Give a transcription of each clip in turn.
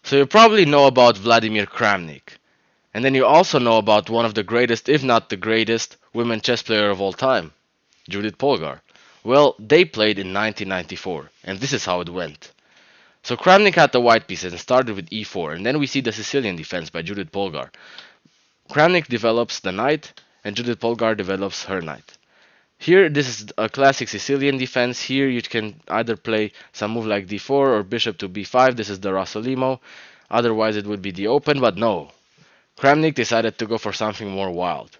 So you probably know about Vladimir Kramnik. And then you also know about one of the greatest, if not the greatest, women chess player of all time, Judit Polgar. Well, they played in 1994, and this is how it went. So Kramnik had the white pieces and started with e4, and then we see the Sicilian defense by Judit Polgar. Kramnik develops the knight, and Judit Polgar develops her knight. Here, this is a classic Sicilian defense. Here, you can either play some move like d4 or bishop to b5. This is the Rossolimo. Otherwise, it would be the open, but no. Kramnik decided to go for something more wild.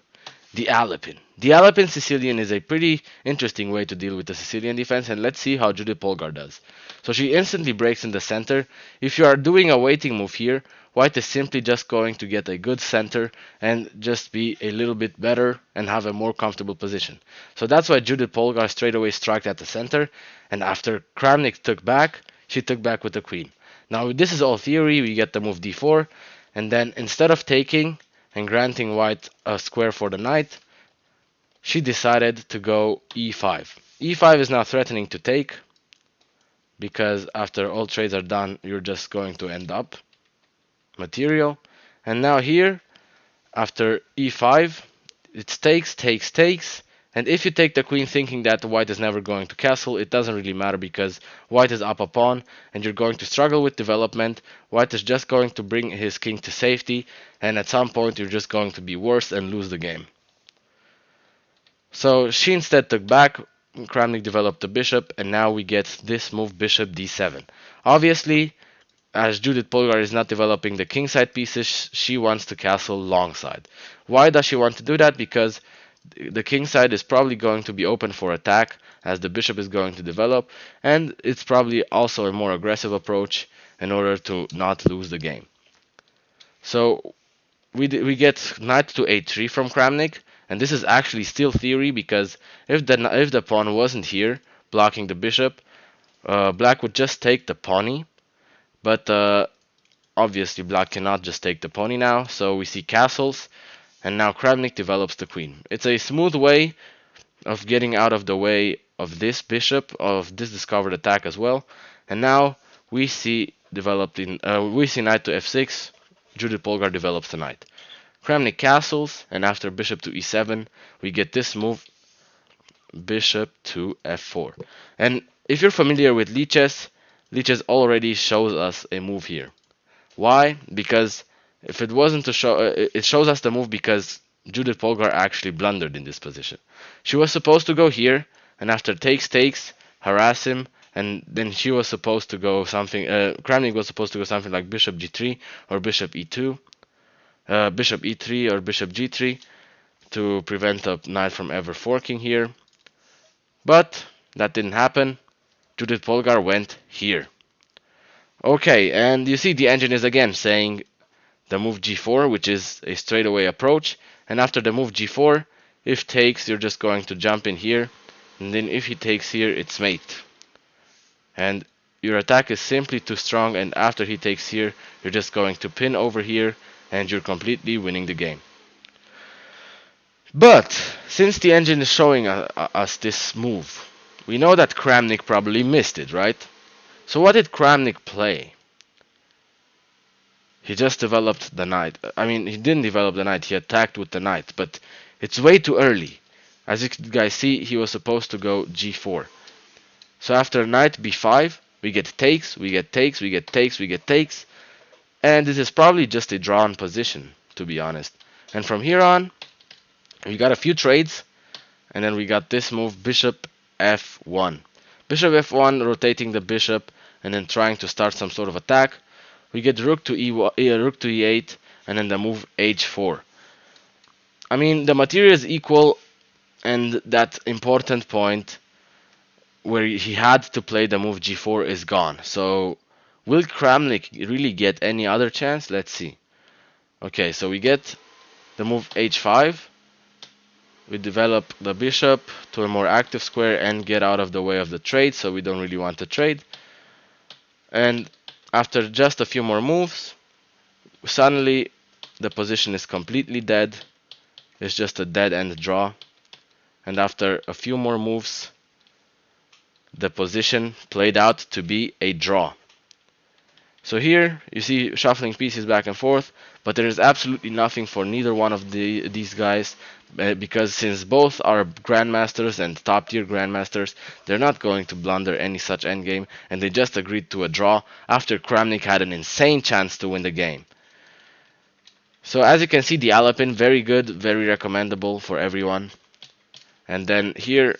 The Alapin. The Alapin Sicilian is a pretty interesting way to deal with the Sicilian defense, and let's see how Judith Polgar does. So she instantly breaks in the center. If you are doing a waiting move here, white is simply just going to get a good center and just be a little bit better and have a more comfortable position. So that's why Judith Polgar straight away struck at the center, and after Kramnik took back, she took back with the queen. Now this is all theory. We get the move d4, and then instead of taking and granting white a square for the knight, she decided to go e5. e5 is now threatening to take, because after all trades are done, you're just going to end up material. And now here, after e5, it's takes, takes, takes. And if you take the queen thinking that white is never going to castle, it doesn't really matter because white is up a pawn and you're going to struggle with development. White is just going to bring his king to safety, and at some point you're just going to be worse and lose the game. So she instead took back, Kramnik developed the bishop, and now we get this move bishop d7. Obviously, as Judith Polgar is not developing the kingside pieces, she wants to castle longside. Why does she want to do that? Because the king side is probably going to be open for attack as the bishop is going to develop, and it's probably also a more aggressive approach in order to not lose the game. So we get knight to a3 from Kramnik, and this is actually still theory because if the pawn wasn't here blocking the bishop, black would just take the pawny, but obviously black cannot just take the pawny now, so we see castles. And now Kramnik develops the queen. It's a smooth way of getting out of the way of this bishop, of this discovered attack as well. And now we see we see knight to f6. Judith Polgar develops the knight. Kramnik castles, and after bishop to e7, we get this move, bishop to f4. And if you're familiar with Lichess already shows us a move here. Why? Because if it wasn't to show, it shows us the move because Judith Polgar actually blundered in this position. She was supposed to go here, and after takes, harass him, and then she was supposed to go something, Kramnik was supposed to go something like bishop g3 or bishop e2, bishop e3 or bishop g3 to prevent the knight from ever forking here. But that didn't happen. Judith Polgar went here. Okay, and you see the engine is again saying the move g4, which is a straightaway approach, and after the move g4, if takes, you're just going to jump in here, and then if he takes here, it's mate. And your attack is simply too strong, and after he takes here, you're just going to pin over here, and you're completely winning the game. But since the engine is showing us this move, we know that Kramnik probably missed it, right? So what did Kramnik play? He just developed the knight. I mean, he didn't develop the knight, he attacked with the knight, but it's way too early. As you guys see, he was supposed to go g4. So after knight b5, we get takes, we get takes, we get takes, we get takes, and this is probably just a drawn position, to be honest. And from here on, we got a few trades, and then we got this move, bishop f1. Bishop f1, rotating the bishop, and then trying to start some sort of attack. We get rook to e8, and then the move h4. I mean, the material is equal, and that important point where he had to play the move g4 is gone. So, will Kramnik really get any other chance? Let's see. Okay, so we get the move h5. We develop the bishop to a more active square and get out of the way of the trade, so we don't really want to trade. And after just a few more moves, suddenly the position is completely dead. It's just a dead end draw. And after a few more moves, the position played out to be a draw. So here you see shuffling pieces back and forth, but there is absolutely nothing for neither one of these guys, because since both are grandmasters and top tier grandmasters, they're not going to blunder any such endgame, and they just agreed to a draw after Kramnik had an insane chance to win the game. So as you can see, the Alapin, very good, very recommendable for everyone. And then here,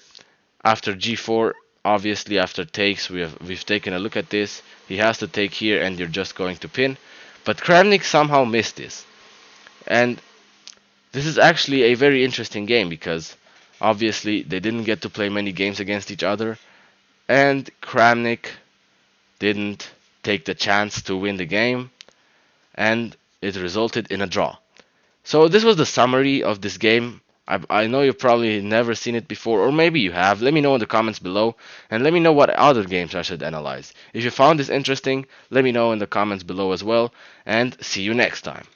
after g4, obviously after takes, we've taken a look at this. He has to take here, and you're just going to pin. But Kramnik somehow missed this, and this is actually a very interesting game because obviously they didn't get to play many games against each other, and Kramnik didn't take the chance to win the game, and it resulted in a draw. So this was the summary of this game. I know you've probably never seen it before, or maybe you have. Let me know in the comments below, and let me know what other games I should analyze. If you found this interesting, let me know in the comments below as well, and see you next time.